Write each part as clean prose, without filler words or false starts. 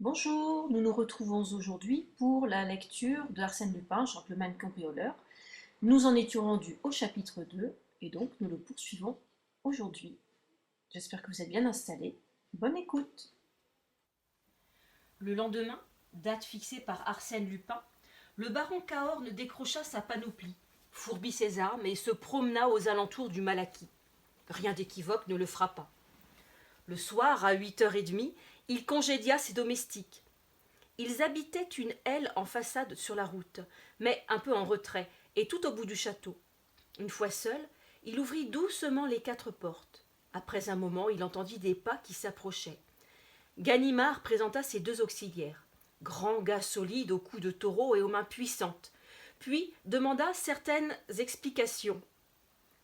Bonjour, nous nous retrouvons aujourd'hui pour la lecture de Arsène Lupin, Gentleman cambrioleur. Nous en étions rendus au chapitre 2 et donc nous le poursuivons aujourd'hui. J'espère que vous êtes bien installés. Bonne écoute. Le lendemain, date fixée par Arsène Lupin, le baron Cahorn décrocha sa panoplie, fourbit ses armes et se promena aux alentours du Malaquis. Rien d'équivoque ne le frappa. Le soir, à 8h30, il congédia ses domestiques. Ils habitaient une aile en façade sur la route, mais un peu en retrait, et tout au bout du château. Une fois seul, il ouvrit doucement les 4 portes. Après un moment, il entendit des pas qui s'approchaient. Ganimard présenta ses 2 auxiliaires, grands gars solides au cou de taureau et aux mains puissantes, puis demanda certaines explications.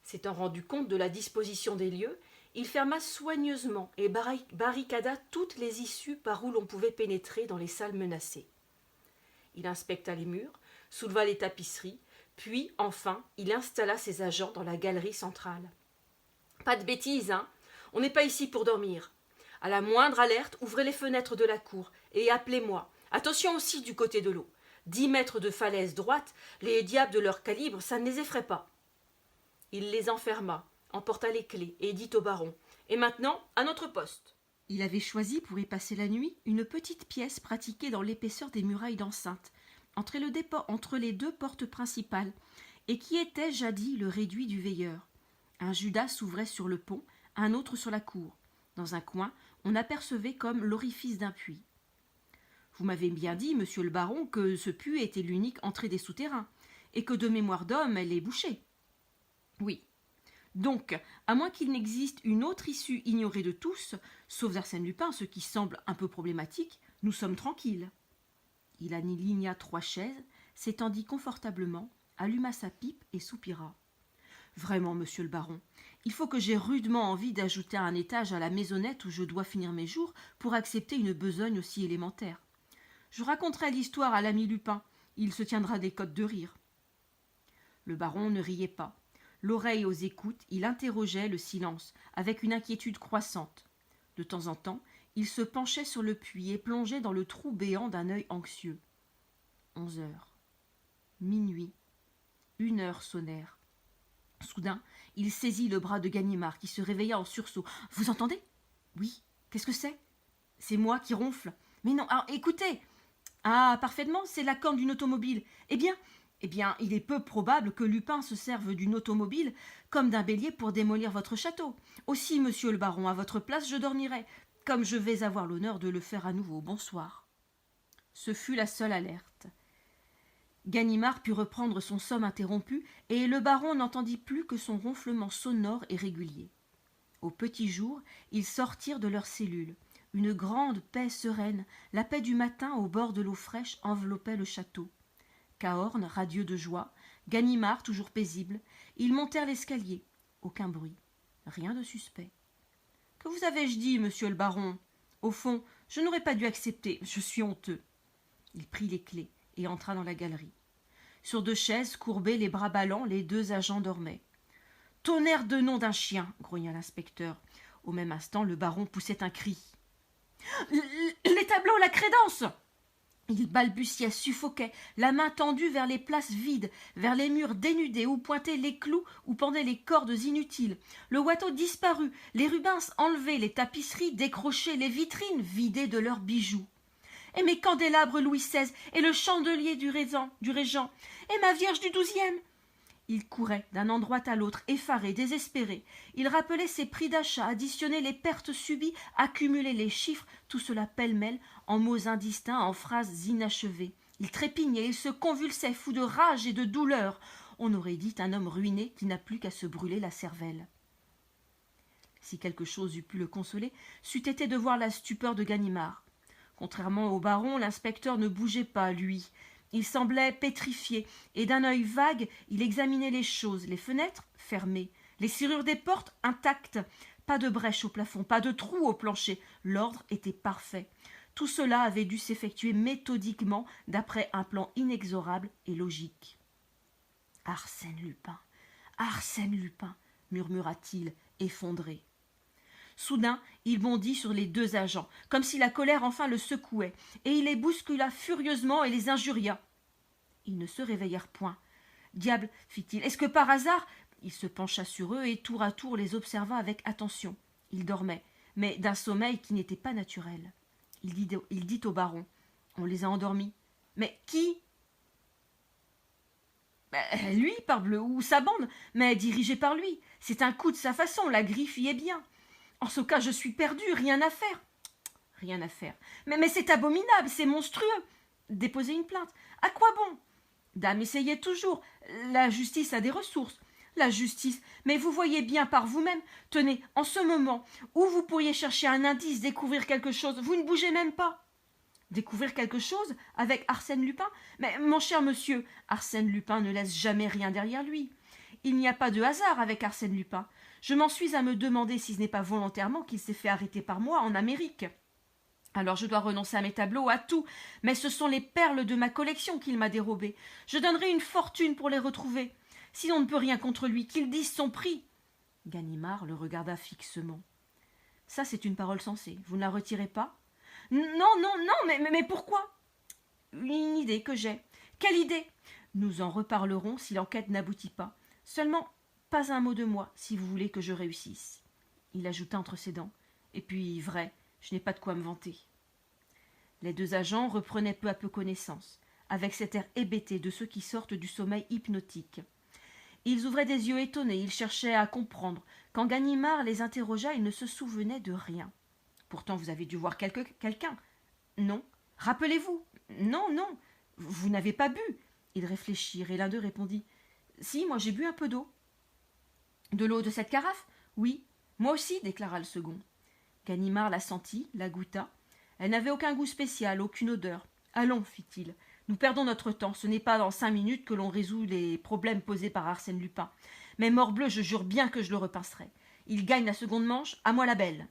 S'étant rendu compte de la disposition des lieux, il ferma soigneusement et barricada toutes les issues par où l'on pouvait pénétrer dans les salles menacées. Il inspecta les murs, souleva les tapisseries, puis, enfin, il installa ses agents dans la galerie centrale. Pas de bêtises, hein. On n'est pas ici pour dormir. À la moindre alerte, ouvrez les fenêtres de la cour et appelez-moi. Attention aussi du côté de l'eau. 10 mètres de falaise droite, les diables de leur calibre, ça ne les effraie pas. Il les enferma, emporta les clés et dit au baron: Et maintenant, à notre poste. Il avait choisi pour y passer la nuit une petite pièce pratiquée dans l'épaisseur des murailles d'enceinte, entre les 2 portes principales, et qui était jadis le réduit du veilleur. Un Judas s'ouvrait sur le pont, un autre sur la cour. Dans un coin, on apercevait comme l'orifice d'un puits. Vous m'avez bien dit, monsieur le baron, que ce puits était l'unique entrée des souterrains, et que de mémoire d'homme elle est bouchée. Oui. Donc, à moins qu'il n'existe une autre issue ignorée de tous, sauf d'Arsène Lupin, ce qui semble un peu problématique, nous sommes tranquilles. Il aligna 3 chaises, s'étendit confortablement, alluma sa pipe et soupira. Vraiment, monsieur le baron, il faut que j'aie rudement envie d'ajouter un étage à la maisonnette où je dois finir mes jours pour accepter une besogne aussi élémentaire. Je raconterai l'histoire à l'ami Lupin, il se tiendra des côtes de rire. Le baron ne riait pas. L'oreille aux écoutes, il interrogeait le silence, avec une inquiétude croissante. De temps en temps, il se penchait sur le puits et plongeait dans le trou béant d'un œil anxieux. 11 heures. Minuit. 1 heure sonnèrent. Soudain, il saisit le bras de Ganimard, qui se réveilla en sursaut. « Vous entendez ?»« Oui. Qu'est-ce que c'est ?»« C'est moi qui ronfle. »« Mais non, alors écoutez !»« Ah, parfaitement, c'est la corne d'une automobile. Eh bien, il est peu probable que Lupin se serve d'une automobile comme d'un bélier pour démolir votre château. Aussi, monsieur le baron, à votre place, je dormirai, comme je vais avoir l'honneur de le faire à nouveau. Bonsoir. » Ce fut la seule alerte. Ganimard put reprendre son somme interrompu, et le baron n'entendit plus que son ronflement sonore et régulier. Au petit jour, ils sortirent de leur cellule. Une grande paix sereine, la paix du matin au bord de l'eau fraîche, enveloppait le château. Cahorn, radieux de joie, Ganimard, toujours paisible, ils montèrent l'escalier. Aucun bruit, rien de suspect. « Que vous avais-je dit, monsieur le baron ? Au fond, je n'aurais pas dû accepter, je suis honteux. » Il prit les clés et entra dans la galerie. Sur 2 chaises, courbées, les bras ballants, les 2 agents dormaient. « Tonnerre de nom d'un chien !» grogna l'inspecteur. Au même instant, le baron poussait un cri. « Les tableaux, la crédence !» Il balbutiait, suffoquait, la main tendue vers les places vides, vers les murs dénudés où pointaient les clous, où pendaient les cordes inutiles. Le watteau disparu, les rubens enlevés, les tapisseries décrochées, les vitrines vidées de leurs bijoux. Et mes candélabres Louis XVI, et le chandelier du régent, et ma Vierge du XIIe. Il courait d'un endroit à l'autre, effaré, désespéré. Il rappelait ses prix d'achat, additionnait les pertes subies, accumulait les chiffres, tout cela pêle-mêle, en mots indistincts, en phrases inachevées. Il trépignait, il se convulsait, fou de rage et de douleur. On aurait dit un homme ruiné qui n'a plus qu'à se brûler la cervelle. Si quelque chose eût pu le consoler, c'eût été de voir la stupeur de Ganimard. Contrairement au baron, l'inspecteur ne bougeait pas, lui. Il semblait pétrifié, et d'un œil vague, il examinait les choses, les fenêtres fermées, les serrures des portes intactes, pas de brèche au plafond, pas de trou au plancher. L'ordre était parfait. Tout cela avait dû s'effectuer méthodiquement, d'après un plan inexorable et logique. « Arsène Lupin, Arsène Lupin !» murmura-t-il, effondré. Soudain, il bondit sur les deux agents, comme si la colère enfin le secouait, et il les bouscula furieusement et les injuria. Ils ne se réveillèrent point. Diable, fit-il, est-ce que par hasard... Il se pencha sur eux et tour à tour les observa avec attention. Ils dormaient, mais d'un sommeil qui n'était pas naturel. Il dit au baron, on les a endormis. Mais qui? Lui, parbleu, ou sa bande, mais dirigée par lui. C'est un coup de sa façon, la griffe y est bien. En ce cas, je suis perdu, rien à faire. Rien à faire. Mais c'est abominable, c'est monstrueux. Déposez une plainte. À quoi bon? Dame, essayez toujours. La justice a des ressources. La justice. Mais vous voyez bien par vous-même. Tenez, en ce moment, où vous pourriez chercher un indice, découvrir quelque chose, vous ne bougez même pas. Découvrir quelque chose avec Arsène Lupin? Mais mon cher monsieur, Arsène Lupin ne laisse jamais rien derrière lui. Il n'y a pas de hasard avec Arsène Lupin. Je m'en suis à me demander si ce n'est pas volontairement qu'il s'est fait arrêter par moi en Amérique. Alors je dois renoncer à mes tableaux, à tout, mais ce sont les perles de ma collection qu'il m'a dérobées. Je donnerai une fortune pour les retrouver. Si l'on ne peut rien contre lui, qu'il dise son prix. Ganimard le regarda fixement. Ça, c'est une parole sensée. Vous ne la retirez pas? Non, non, non, mais pourquoi? Une idée que j'ai. Quelle idée? Nous en reparlerons si l'enquête n'aboutit pas. Seulement, pas un mot de moi, si vous voulez que je réussisse. Il ajouta entre ses dents. Et puis, vrai, je n'ai pas de quoi me vanter. Les deux agents reprenaient peu à peu connaissance, avec cet air hébété de ceux qui sortent du sommeil hypnotique. Ils ouvraient des yeux étonnés, ils cherchaient à comprendre. Quand Ganimard les interrogea, ils ne se souvenaient de rien. Pourtant, vous avez dû voir quelqu'un. Non. Rappelez-vous. Non, non. Vous n'avez pas bu. Ils réfléchirent, et l'un d'eux répondit. Si, moi j'ai bu un peu d'eau. De l'eau de cette carafe? Oui. Moi aussi, déclara le second. Ganimard la sentit, la goûta. Elle n'avait aucun goût spécial, aucune odeur. Allons, fit-il. Nous perdons notre temps. Ce n'est pas dans 5 minutes que l'on résout les problèmes posés par Arsène Lupin. Mais morbleu, je jure bien que je le repincerai. Il gagne la seconde manche, à moi la belle.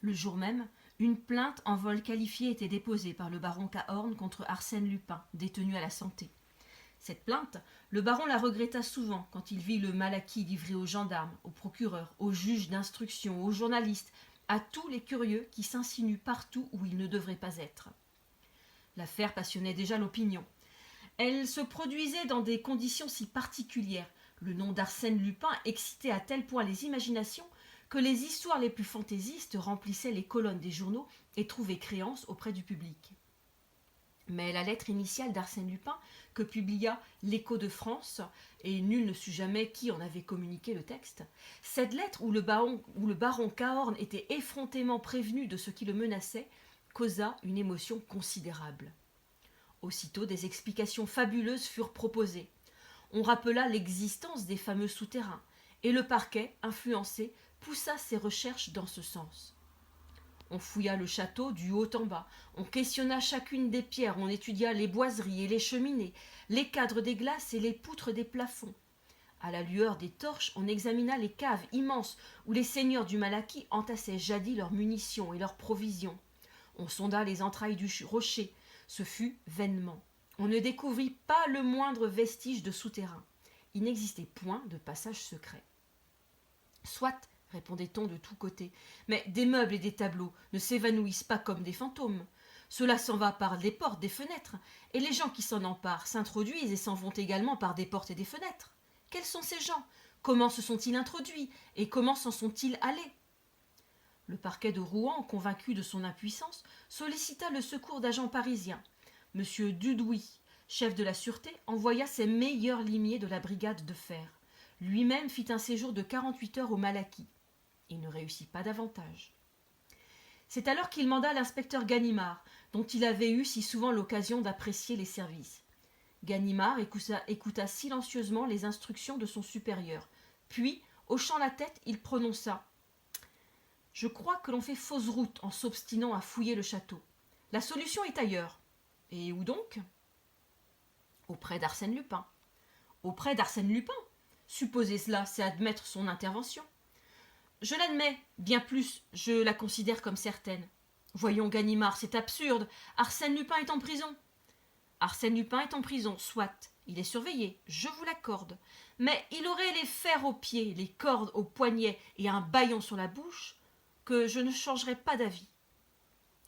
Le jour même, une plainte en vol qualifié était déposée par le baron Cahorn contre Arsène Lupin, détenu à la Santé. Cette plainte, le baron la regretta souvent quand il vit le Malaquis livré aux gendarmes, aux procureurs, aux juges d'instruction, aux journalistes, à tous les curieux qui s'insinuent partout où ils ne devraient pas être. L'affaire passionnait déjà l'opinion. Elle se produisait dans des conditions si particulières. Le nom d'Arsène Lupin excitait à tel point les imaginations que les histoires les plus fantaisistes remplissaient les colonnes des journaux et trouvaient créance auprès du public. Mais la lettre initiale d'Arsène Lupin, que publia l'Écho de France, et nul ne sut jamais qui en avait communiqué le texte, cette lettre où le baron Cahorn était effrontément prévenu de ce qui le menaçait, causa une émotion considérable. Aussitôt, des explications fabuleuses furent proposées. On rappela l'existence des fameux souterrains, et le parquet, influencé, poussa ses recherches dans ce sens. On fouilla le château du haut en bas, on questionna chacune des pierres, on étudia les boiseries et les cheminées, les cadres des glaces et les poutres des plafonds. À la lueur des torches, on examina les caves immenses où les seigneurs du Malaquis entassaient jadis leurs munitions et leurs provisions. On sonda les entrailles du rocher. Ce fut vainement. On ne découvrit pas le moindre vestige de souterrain. Il n'existait point de passage secret. Soit, répondait-on de tous côtés, mais des meubles et des tableaux ne s'évanouissent pas comme des fantômes. Cela s'en va par les portes des fenêtres, et les gens qui s'en emparent s'introduisent et s'en vont également par des portes et des fenêtres. Quels sont ces gens? Comment se sont-ils introduits? Et comment s'en sont-ils allés? Le parquet de Rouen, convaincu de son impuissance, sollicita le secours d'agents parisiens. M. Dudouis, chef de la sûreté, envoya ses meilleurs limiers de la brigade de fer. Lui-même fit un séjour de 48 heures au Malaquis. Il ne réussit pas davantage. C'est alors qu'il manda l'inspecteur Ganimard, dont il avait eu si souvent l'occasion d'apprécier les services. Ganimard écouta silencieusement les instructions de son supérieur. Puis, hochant la tête, il prononça « Je crois que l'on fait fausse route en s'obstinant à fouiller le château. La solution est ailleurs. Et où donc ? Auprès d'Arsène Lupin. Auprès d'Arsène Lupin ? Supposer cela, c'est admettre son intervention. Je l'admets, bien plus, je la considère comme certaine. Voyons, Ganimard, c'est absurde. Arsène Lupin est en prison. Arsène Lupin est en prison, soit. Il est surveillé, je vous l'accorde. mais il aurait les fers aux pieds, les cordes aux poignets et un bâillon sur la bouche, que je ne changerais pas d'avis.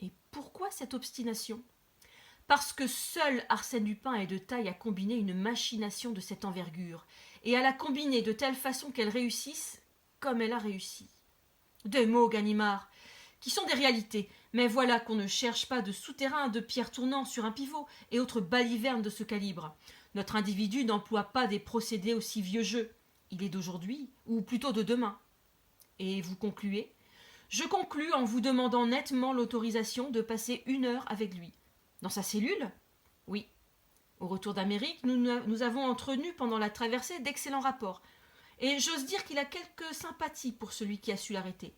Et pourquoi cette obstination ? Parce que seul Arsène Lupin est de taille à combiner une machination de cette envergure, et à la combiner de telle façon qu'elle réussisse comme elle a réussi. Des mots, Ganimard, qui sont des réalités, mais voilà qu'on ne cherche pas de souterrain, de pierres tournant sur un pivot et autres balivernes de ce calibre. Notre individu n'emploie pas des procédés aussi vieux jeu. Il est d'aujourd'hui, ou plutôt de demain. Et vous concluez ? Je conclus en vous demandant nettement l'autorisation de passer 1 heure avec lui. Dans sa cellule ? Oui. Au retour d'Amérique, nous avons entretenu pendant la traversée d'excellents rapports. Et j'ose dire qu'il a quelques sympathies pour celui qui a su l'arrêter.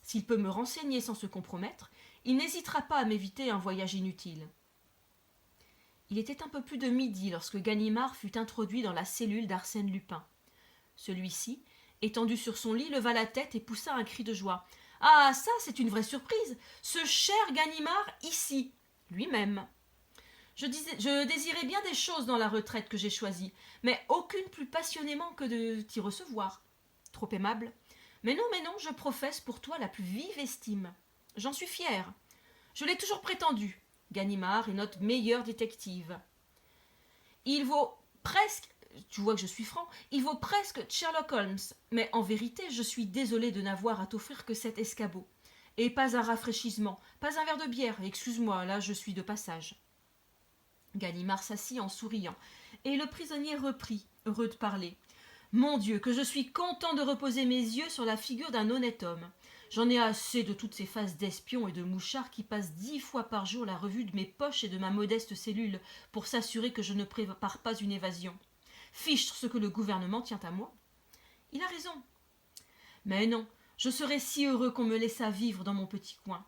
S'il peut me renseigner sans se compromettre, il n'hésitera pas à m'éviter un voyage inutile. Il était un peu plus de midi lorsque Ganimard fut introduit dans la cellule d'Arsène Lupin. Celui-ci, étendu sur son lit, leva la tête et poussa un cri de joie. « Ah, ça, c'est une vraie surprise ! Ce cher Ganimard, ici, lui-même !» Je désirais bien des choses dans la retraite que j'ai choisie, mais aucune plus passionnément que de t'y recevoir. Trop aimable. Mais non, je professe pour toi la plus vive estime. J'en suis fière. Je l'ai toujours prétendu. Ganimard est notre meilleur détective. Il vaut presque, tu vois que je suis franc, il vaut presque Sherlock Holmes, mais en vérité, je suis désolée de n'avoir à t'offrir que cet escabeau. Et pas un rafraîchissement, pas un verre de bière, excuse-moi, là je suis de passage. Ganimard s'assit en souriant, et le prisonnier reprit, heureux de parler. Mon Dieu, que je suis content de reposer mes yeux sur la figure d'un honnête homme. J'en ai assez de toutes ces faces d'espions et de mouchards qui passent 10 fois par jour la revue de mes poches et de ma modeste cellule pour s'assurer que je ne prépare pas une évasion. Fichtre ce que le gouvernement tient à moi. Il a raison. Mais non, je serais si heureux qu'on me laissât vivre dans mon petit coin.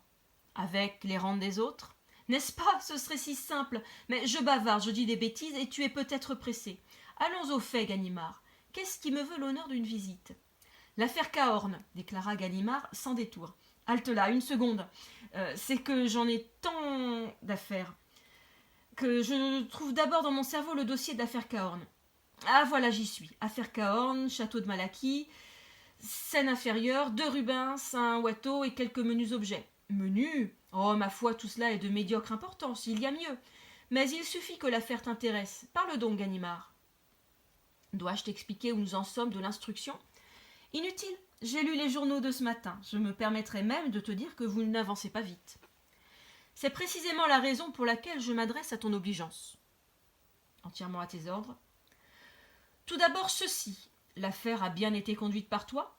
Avec les rentes des autres. N'est-ce pas ? Ce serait si simple. Mais je bavarde, je dis des bêtises et tu es peut-être pressé. Allons au fait, Ganimard. Qu'est-ce qui me veut l'honneur d'une visite ? L'affaire Cahorn, déclara Ganimard sans détour. Halte là, 1 seconde. C'est que j'en ai tant d'affaires que je trouve d'abord dans mon cerveau le dossier de l'affaire Cahorn. Ah voilà, j'y suis. Affaire Cahorn, château de Malaquis, scène inférieure, 2 Rubens, un Watteau et quelques menus objets. Menus ? Oh, ma foi, tout cela est de médiocre importance, il y a mieux. Mais il suffit que l'affaire t'intéresse. Parle donc, Ganimard. Dois-je t'expliquer où nous en sommes de l'instruction ? Inutile, j'ai lu les journaux de ce matin. Je me permettrai même de te dire que vous n'avancez pas vite. C'est précisément la raison pour laquelle je m'adresse à ton obligeance. Entièrement à tes ordres. Tout d'abord ceci. L'affaire a bien été conduite par toi,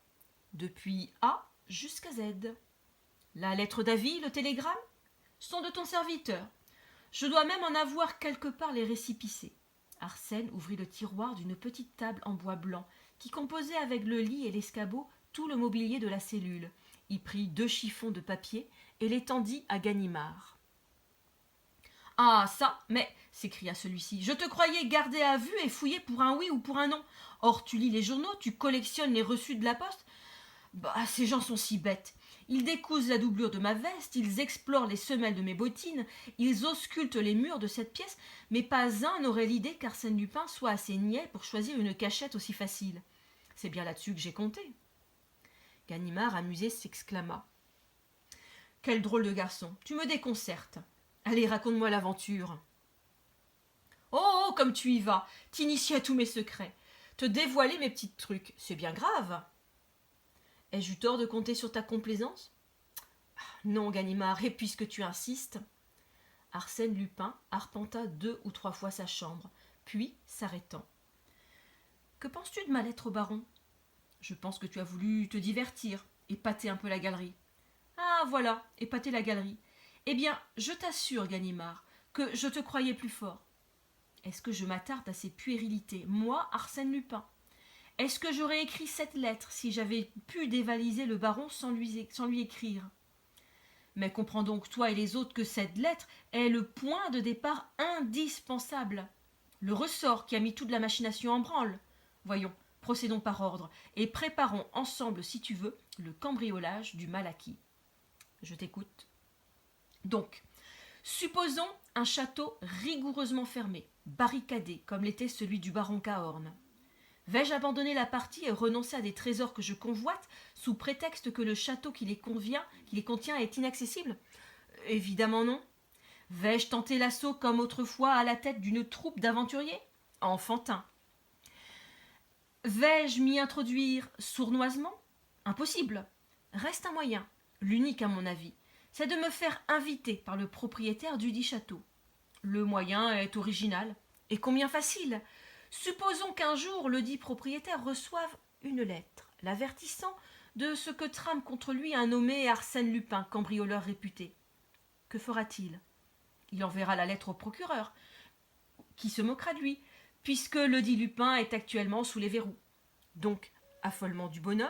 depuis A jusqu'à Z. La lettre d'avis, le télégramme, sont de ton serviteur. Je dois même en avoir quelque part les récépissés. Arsène ouvrit le tiroir d'une petite table en bois blanc qui composait avec le lit et l'escabeau tout le mobilier de la cellule. Il prit 2 chiffons de papier et les tendit à Ganimard. « Ah, ça, mais, s'écria celui-ci, je te croyais gardé à vue et fouillé pour un oui ou pour un non. Or, tu lis les journaux, tu collectionnes les reçus de la poste. Bah, ces gens sont si bêtes. Ils décousent la doublure de ma veste, ils explorent les semelles de mes bottines, ils auscultent les murs de cette pièce, mais pas un n'aurait l'idée qu'Arsène Lupin soit assez niais pour choisir une cachette aussi facile. C'est bien là-dessus que j'ai compté. » Ganimard, amusé, s'exclama. « Quel drôle de garçon, tu me déconcertes. Allez, raconte-moi l'aventure. »« Oh, comme tu y vas, t'initier à tous mes secrets, te dévoiler mes petits trucs, c'est bien grave. » Ai-je eu tort de compter sur ta complaisance ? Non, Ganimard, et puisque tu insistes. Arsène Lupin arpenta 2 ou 3 fois sa chambre, puis s'arrêtant. Que penses-tu de ma lettre au baron ? Je pense que tu as voulu te divertir, épater un peu la galerie. Ah, voilà, épater la galerie. Eh bien, je t'assure, Ganimard, que je te croyais plus fort. Est-ce que je m'attarde à ces puérilités, moi, Arsène Lupin ? Est-ce que j'aurais écrit cette lettre si j'avais pu dévaliser le baron sans lui écrire ? Mais comprends donc, toi et les autres, que cette lettre est le point de départ indispensable, le ressort qui a mis toute la machination en branle. Voyons, procédons par ordre, et préparons ensemble, si tu veux, le cambriolage du Malaquis. Je t'écoute. Donc, supposons un château rigoureusement fermé, barricadé, comme l'était celui du baron Cahorn. Vais-je abandonner la partie et renoncer à des trésors que je convoite, sous prétexte que le château qui les contient est inaccessible? Évidemment non. Vais-je tenter l'assaut comme autrefois à la tête d'une troupe d'aventuriers? Enfantin. Vais-je m'y introduire sournoisement? Impossible. Reste un moyen, l'unique à mon avis, c'est de me faire inviter par le propriétaire dudit château. Le moyen est original, et combien facile. Supposons qu'un jour le dit propriétaire reçoive une lettre, l'avertissant de ce que trame contre lui un nommé Arsène Lupin, cambrioleur réputé. Que fera-t-il? Il enverra la lettre au procureur, qui se moquera de lui, puisque le dit Lupin est actuellement sous les verrous. Donc, affolement du bonhomme,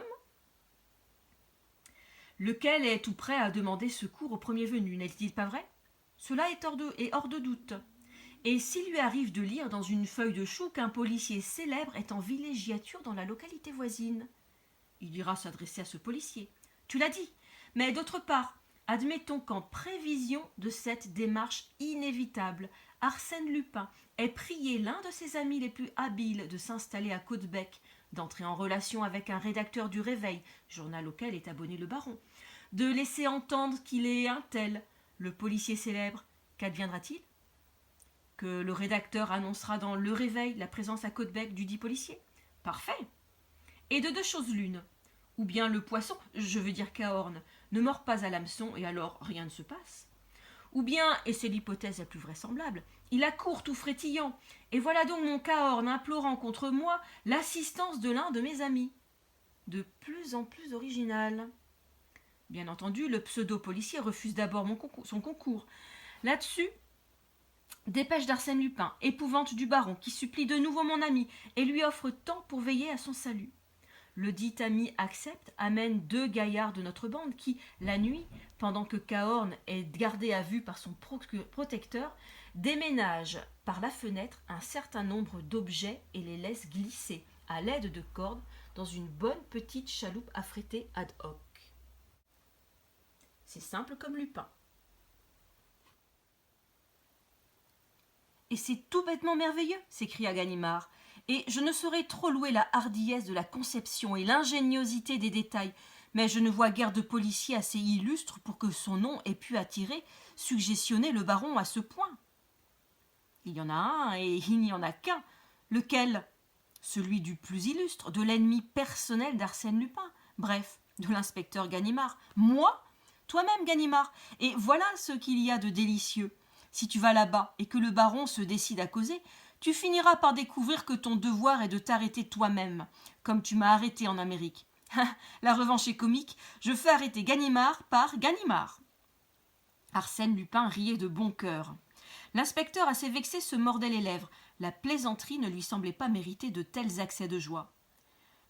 lequel est tout prêt à demander secours au premier venu, n'est-il pas vrai? Cela est hors de doute. Et s'il lui arrive de lire dans une feuille de chou qu'un policier célèbre est en villégiature dans la localité voisine, il ira s'adresser à ce policier. Tu l'as dit. Mais d'autre part, admettons qu'en prévision de cette démarche inévitable, Arsène Lupin ait prié l'un de ses amis les plus habiles de s'installer à Caudebec, d'entrer en relation avec un rédacteur du Réveil, journal auquel est abonné le baron, de laisser entendre qu'il est un tel, le policier célèbre. Qu'adviendra-t-il? Que le rédacteur annoncera dans Le Réveil la présence à Caudebec du dit policier. Parfait. Et de deux choses l'une. Ou bien le poisson, je veux dire Cahorn, ne mord pas à l'hameçon et alors rien ne se passe. Ou bien, et c'est l'hypothèse la plus vraisemblable, il accourt tout frétillant, et voilà donc mon Cahorn implorant contre moi l'assistance de l'un de mes amis. De plus en plus original. Bien entendu, le pseudo-policier refuse d'abord son concours. Là-dessus, dépêche d'Arsène Lupin, épouvante du baron, qui supplie de nouveau mon ami et lui offre tant pour veiller à son salut. Le dit ami accepte, amène deux gaillards de notre bande qui, la nuit, pendant que Cahorn est gardé à vue par son protecteur, déménagent par la fenêtre un certain nombre d'objets et les laissent glisser, à l'aide de cordes, dans une bonne petite chaloupe affrétée ad hoc. C'est simple comme Lupin. Et c'est tout bêtement merveilleux, s'écria Ganimard. Et je ne saurais trop louer la hardiesse de la conception et l'ingéniosité des détails, mais je ne vois guère de policier assez illustre pour que son nom ait pu attirer, suggestionner le baron à ce point. Il y en a un, et il n'y en a qu'un. Lequel? Celui du plus illustre, de l'ennemi personnel d'Arsène Lupin. Bref, de l'inspecteur Ganimard. Moi? Toi-même, Ganimard. Et voilà ce qu'il y a de délicieux. Si tu vas là-bas et que le baron se décide à causer, tu finiras par découvrir que ton devoir est de t'arrêter toi-même, comme tu m'as arrêté en Amérique. La revanche est comique, je fais arrêter Ganimard par Ganimard. Arsène Lupin riait de bon cœur. L'inspecteur, assez vexé, se mordait les lèvres. La plaisanterie ne lui semblait pas mériter de tels accès de joie.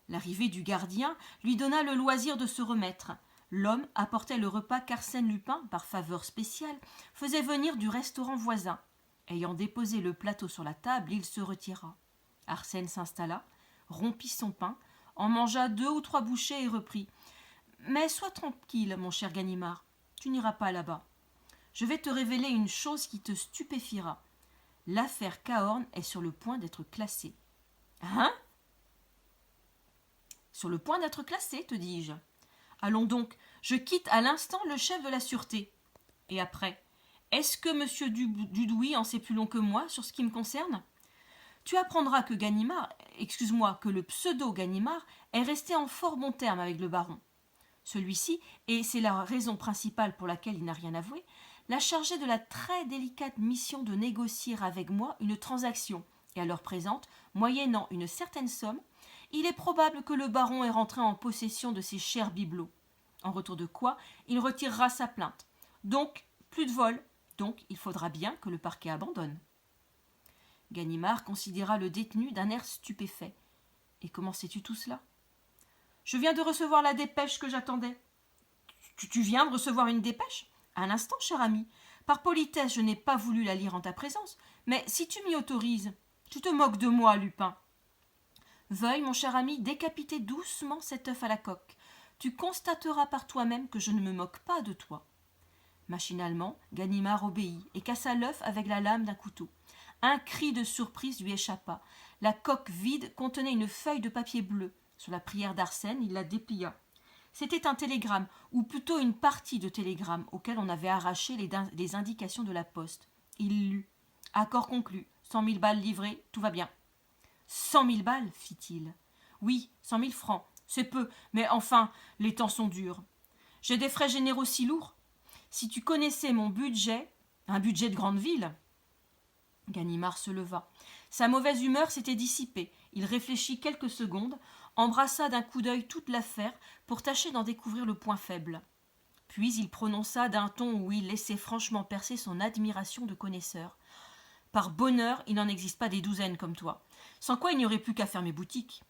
L'arrivée du gardien lui donna le loisir de se remettre. L'homme apportait le repas qu'Arsène Lupin, par faveur spéciale, faisait venir du restaurant voisin. Ayant déposé le plateau sur la table, il se retira. Arsène s'installa, rompit son pain, en mangea 2 ou 3 bouchées et reprit. « Mais sois tranquille, mon cher Ganimard, tu n'iras pas là-bas. Je vais te révéler une chose qui te stupéfiera. L'affaire Cahorn est sur le point d'être classée. »« Hein ?»« Sur le point d'être classée, te dis-je. Allons donc, je quitte à l'instant le chef de la sûreté. Et après, est-ce que M. Dudouis en sait plus long que moi sur ce qui me concerne? Tu apprendras que que le pseudo-Ganimard est resté en fort bon terme avec le baron. Celui-ci, et c'est la raison principale pour laquelle il n'a rien avoué, l'a chargé de la très délicate mission de négocier avec moi une transaction, et à l'heure présente, moyennant une certaine somme, il est probable que le baron est rentré en possession de ses chers bibelots. En retour de quoi, il retirera sa plainte. Donc, plus de vol. Donc, il faudra bien que le parquet abandonne. Ganimard considéra le détenu d'un air stupéfait. Et comment sais-tu tout cela? Je viens de recevoir la dépêche que j'attendais. Tu viens de recevoir une dépêche? Un instant, cher ami. Par politesse, je n'ai pas voulu la lire en ta présence. Mais si tu m'y autorises, tu te moques de moi, Lupin. Veuille, mon cher ami, décapiter doucement cet œuf à la coque. Tu constateras par toi-même que je ne me moque pas de toi. Machinalement, Ganimard obéit et cassa l'œuf avec la lame d'un couteau. Un cri de surprise lui échappa. La coque vide contenait une feuille de papier bleu. Sur la prière d'Arsène, il la déplia. C'était un télégramme, ou plutôt une partie de télégramme, auquel on avait arraché les indications de la poste. Il lut. Accord conclu. 100 000 balles livrées, tout va bien. 100 000 balles, fit-il. Oui, 100 000 francs. C'est peu, mais enfin, les temps sont durs. J'ai des frais généraux si lourds. Si tu connaissais mon budget, un budget de grande ville. Ganimard se leva. Sa mauvaise humeur s'était dissipée. Il réfléchit quelques secondes, embrassa d'un coup d'œil toute l'affaire pour tâcher d'en découvrir le point faible. Puis il prononça d'un ton où il laissait franchement percer son admiration de connaisseur. Par bonheur, il n'en existe pas des douzaines comme toi. Sans quoi il n'y aurait plus qu'à fermer boutique.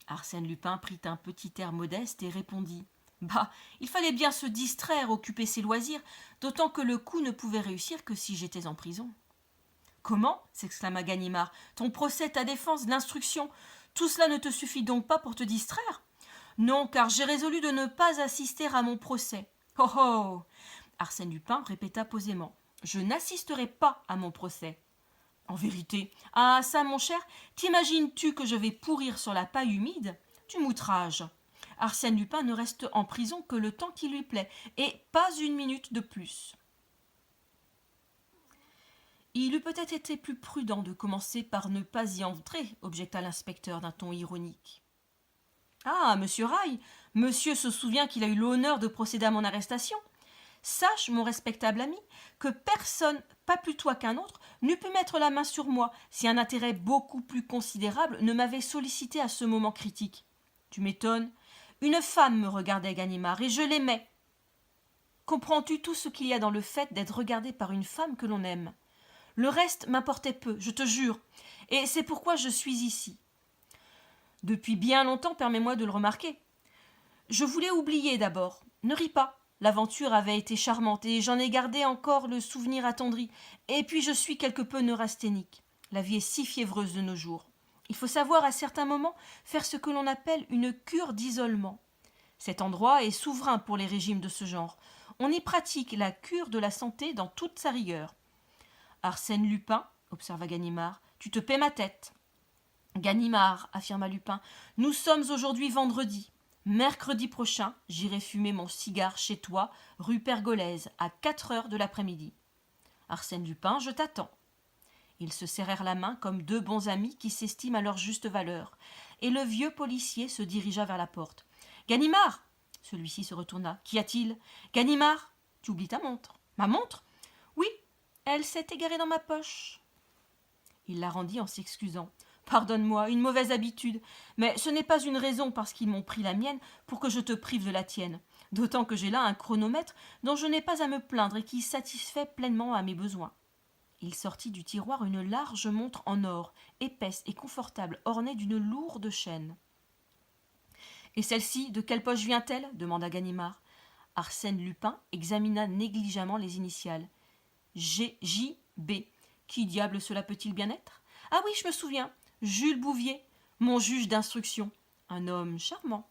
Arsène Lupin prit un petit air modeste et répondit. Bah, il fallait bien se distraire, occuper ses loisirs, d'autant que le coup ne pouvait réussir que si j'étais en prison. Comment s'exclama Ganimard. Ton procès, ta défense, l'instruction, tout cela ne te suffit donc pas pour te distraire? Non, car j'ai résolu de ne pas assister à mon procès. Oh oh Arsène Lupin répéta posément. Je n'assisterai pas à mon procès. En vérité, ah ça, mon cher, t'imagines-tu que je vais pourrir sur la paille humide? Tu m'outrages. Arsène Lupin ne reste en prison que le temps qui lui plaît, et pas une minute de plus. Il eût peut-être été plus prudent de commencer par ne pas y entrer, objecta l'inspecteur d'un ton ironique. Ah, monsieur Raille, monsieur se souvient qu'il a eu l'honneur de procéder à mon arrestation. Sache, mon respectable ami, que personne, pas plus toi qu'un autre, n'eût pu mettre la main sur moi si un intérêt beaucoup plus considérable ne m'avait sollicité à ce moment critique. Tu m'étonnes. Une femme me regardait, Ganimard, et je l'aimais. Comprends-tu tout ce qu'il y a dans le fait d'être regardé par une femme que l'on aime? Le reste m'importait peu, je te jure, et c'est pourquoi je suis ici. Depuis bien longtemps, permets-moi de le remarquer. Je voulais oublier d'abord. Ne ris pas. L'aventure avait été charmante et j'en ai gardé encore le souvenir attendri. Et puis je suis quelque peu neurasthénique. La vie est si fiévreuse de nos jours. Il faut savoir à certains moments faire ce que l'on appelle une cure d'isolement. Cet endroit est souverain pour les régimes de ce genre. On y pratique la cure de la santé dans toute sa rigueur. Arsène Lupin, observa Ganimard, tu te paies ma tête. Ganimard, affirma Lupin, nous sommes aujourd'hui vendredi. Mercredi prochain, j'irai fumer mon cigare chez toi, rue Pergolèse, à 4 heures de l'après-midi. Arsène Lupin, je t'attends. Ils se serrèrent la main comme deux bons amis qui s'estiment à leur juste valeur, et le vieux policier se dirigea vers la porte. Ganimard! Celui-ci se retourna. Qu'y a-t-il? Ganimard! Tu oublies ta montre. Ma montre? Oui, elle s'est égarée dans ma poche. Il la rendit en s'excusant. Pardonne-moi, une mauvaise habitude, mais ce n'est pas une raison parce qu'ils m'ont pris la mienne pour que je te prive de la tienne, d'autant que j'ai là un chronomètre dont je n'ai pas à me plaindre et qui satisfait pleinement à mes besoins. Il sortit du tiroir une large montre en or, épaisse et confortable, ornée d'une lourde chaîne. « Et celle-ci, de quelle poche vient-elle » demanda Ganimard. Arsène Lupin examina négligemment les initiales. « G.J.B. Qui diable cela peut-il bien être ? Ah oui, je me souviens. Jules Bouvier, mon juge d'instruction. Un homme charmant.